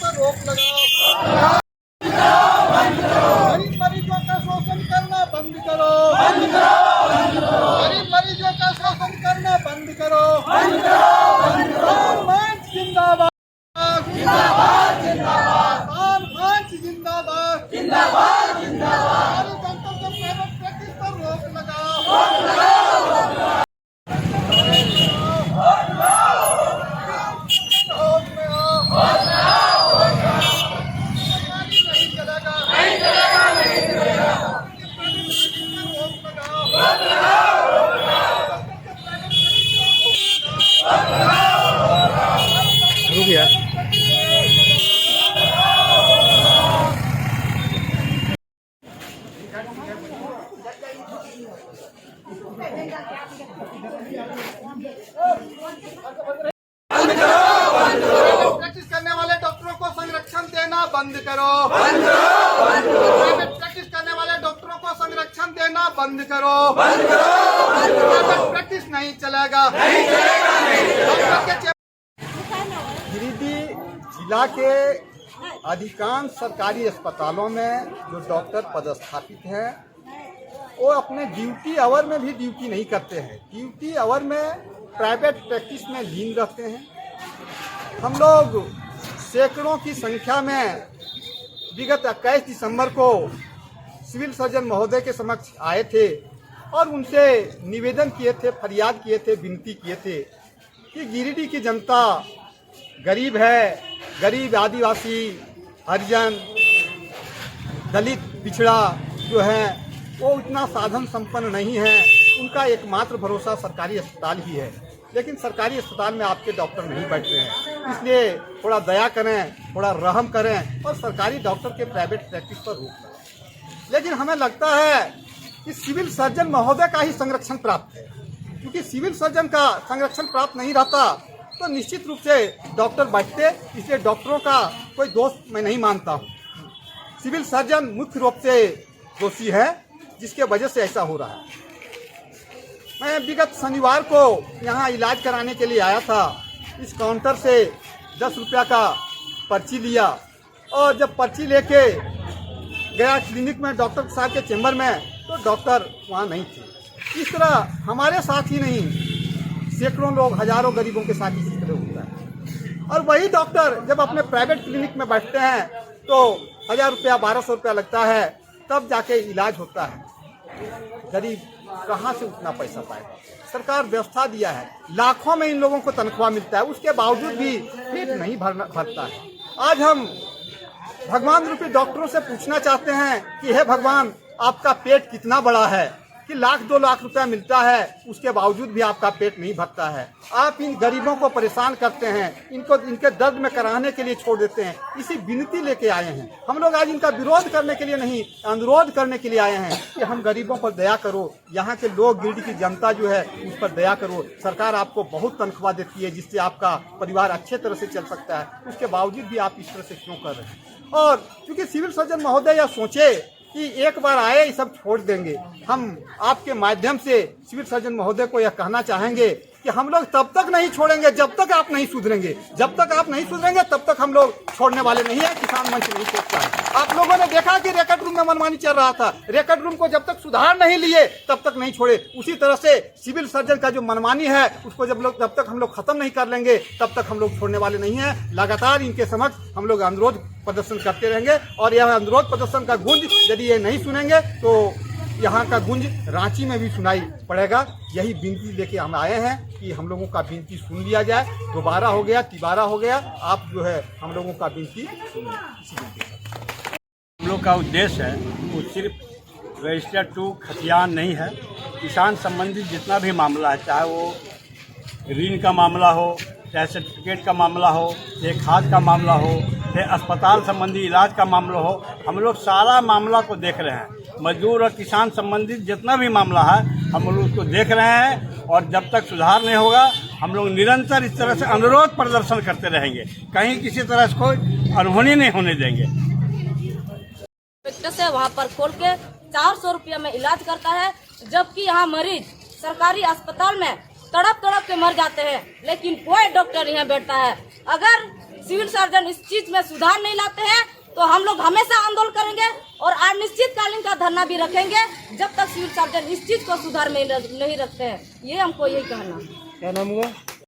पर रोक लगाओ। गरीब मरीजों का शोषण करना बंद करो। गरीब मरीजों का शोषण करना बंद करो। मंच जिंदाबाद जिंदाबाद जिंदाबाद। मंच जिंदाबाद जिंदाबाद जिंदाबाद। डॉक्टर को प्राइवेट प्रैक्टिस पर रोक लगाओ। रुक गया। प्रैक्टिस करने वाले डॉक्टरों को संरक्षण देना बंद करो। प्राइवेट प्रैक्टिस करने वाले डॉक्टरों को संरक्षण देना बंद करो। प्राइवेट प्रैक्टिस नहीं चलेगा। गिरिडीह जिला के अधिकांश सरकारी अस्पतालों में जो डॉक्टर पदस्थापित हैं वो अपने ड्यूटी आवर में भी ड्यूटी नहीं करते हैं। ड्यूटी आवर में प्राइवेट प्रैक्टिस में लीन रहते हैं। हम लोग सैकड़ों की संख्या में विगत 21 दिसंबर को सिविल सर्जन महोदय के समक्ष आए थे और उनसे निवेदन किए थे, फरियाद किए थे, विनती किए थे कि गिरिडीह की जनता गरीब है। गरीब आदिवासी, हरिजन, दलित, पिछड़ा जो है वो इतना साधन संपन्न नहीं है। उनका एकमात्र भरोसा सरकारी अस्पताल ही है। लेकिन सरकारी अस्पताल में आपके डॉक्टर नहीं बैठ रहे हैं, इसलिए थोड़ा दया करें, थोड़ा रहम करें और सरकारी डॉक्टर के प्राइवेट प्रैक्टिस पर रोक लगाएं। लेकिन हमें लगता है कि सिविल सर्जन महोदय का ही संरक्षण प्राप्त है, क्योंकि सिविल सर्जन का संरक्षण प्राप्त नहीं रहता तो निश्चित रूप से डॉक्टर बैठते। इसलिए डॉक्टरों का कोई दोष मैं नहीं मानता हूँ। सिविल सर्जन मुख्य रूप से दोषी है जिसके वजह से ऐसा हो रहा है। मैं विगत शनिवार को यहाँ इलाज कराने के लिए आया था। इस काउंटर से 10 रुपया का पर्ची लिया और जब पर्ची लेके गया क्लिनिक में डॉक्टर साहब के चेम्बर में तो डॉक्टर वहाँ नहीं थे। इस तरह हमारे साथ ही नहीं सैकड़ों लोग, हजारों गरीबों के साथ इसी तरह होता है। और वही डॉक्टर जब अपने प्राइवेट क्लिनिक में बैठते हैं तो 1000 रुपया, 1200 रुपया लगता है, तब जाके इलाज होता है। गरीब कहाँ से उतना पैसा पाएगा? सरकार व्यवस्था दिया है, लाखों में इन लोगों को तनख्वाह मिलता है, उसके बावजूद भी पेट नहीं भरता है। आज हम भगवान रूपी डॉक्टरों से पूछना चाहते हैं कि हे भगवान, आपका पेट कितना बड़ा है कि 1-2 लाख रुपया मिलता है, उसके बावजूद भी आपका पेट नहीं भरता है। आप इन गरीबों को परेशान करते हैं, इनको इनके दर्द में कराने के लिए छोड़ देते हैं। इसी विनती लेके आए हैं हम लोग। आज इनका विरोध करने के लिए नहीं, अनुरोध करने के लिए आए हैं कि हम गरीबों पर दया करो। यहाँ के लोग, गिरिडीह की जनता जो है उस पर दया करो। सरकार आपको बहुत तनख्वाह देती है जिससे आपका परिवार अच्छे तरह से चल सकता है, उसके बावजूद भी आप इस तरह से क्यों कर रहे हैं? और क्योंकि सिविल सर्जन महोदय यह सोचे कि एक बार आए ये सब छोड़ देंगे, हम आपके माध्यम से सिविल सर्जन महोदय को यह कहना चाहेंगे कि हम लोग तब तक नहीं छोड़ेंगे जब तक आप नहीं सुधरेंगे। जब तक आप नहीं सुधरेंगे तब तक हम लोग छोड़ने वाले नहीं है। किसान मंच नहीं सोचता है। आप लोगों ने देखा कि रेकर्ड रूम में मनमानी चल रहा था। रेकर्ड रूम को जब तक सुधार नहीं लिए तब तक नहीं छोड़े। उसी तरह से सिविल सर्जन का जो मनमानी है उसको जब तक हम लोग खत्म नहीं कर लेंगे तब तक हम लोग छोड़ने वाले नहीं है। लगातार इनके समक्ष हम लोग अनुरोध प्रदर्शन करते रहेंगे और यह अनुरोध प्रदर्शन का गूंज यदि ये नहीं सुनेंगे तो यहाँ का गूंज रांची में भी सुनाई पड़ेगा। यही विनती लेके हम आए हैं कि हम लोगों का विनती सुन लिया जाए। दोबारा हो गया, तिबारा हो गया, आप जो है हम लोगों का विनती सुनिए। हम लोग का उद्देश्य है वो सिर्फ रजिस्टर 2 खतियान नहीं है। किसान संबंधित जितना भी मामला है, चाहे वो ऋण का मामला हो, चाहे सर्टिफिकेट का मामला हो, चाहे खाद का मामला हो, चाहे अस्पताल संबंधी इलाज का मामला हो, हम लोग सारा मामला को देख रहे हैं। मजदूर और किसान संबंधित जितना भी मामला है हम लोग उसको देख रहे हैं और जब तक सुधार नहीं होगा हम लोग निरंतर इस तरह से अनुरोध प्रदर्शन करते रहेंगे। कहीं किसी तरह से कोई अनहोनी नहीं होने देंगे। से वहाँ पर खोल के 400 रुपया में इलाज करता है, जबकि यहाँ मरीज सरकारी अस्पताल में तड़प तड़प के मर जाते हैं, लेकिन कोई डॉक्टर यहाँ बैठता है। अगर सिविल सर्जन इस चीज में सुधार नहीं लाते हैं तो हम लोग हमेशा आंदोलन करेंगे और अनिश्चितकालीन का धरना भी रखेंगे जब तक सिविल सर्जन इस चीज को सुधार में नहीं रखते हैं। ये हमको यही कहना। क्या नाम हुआ?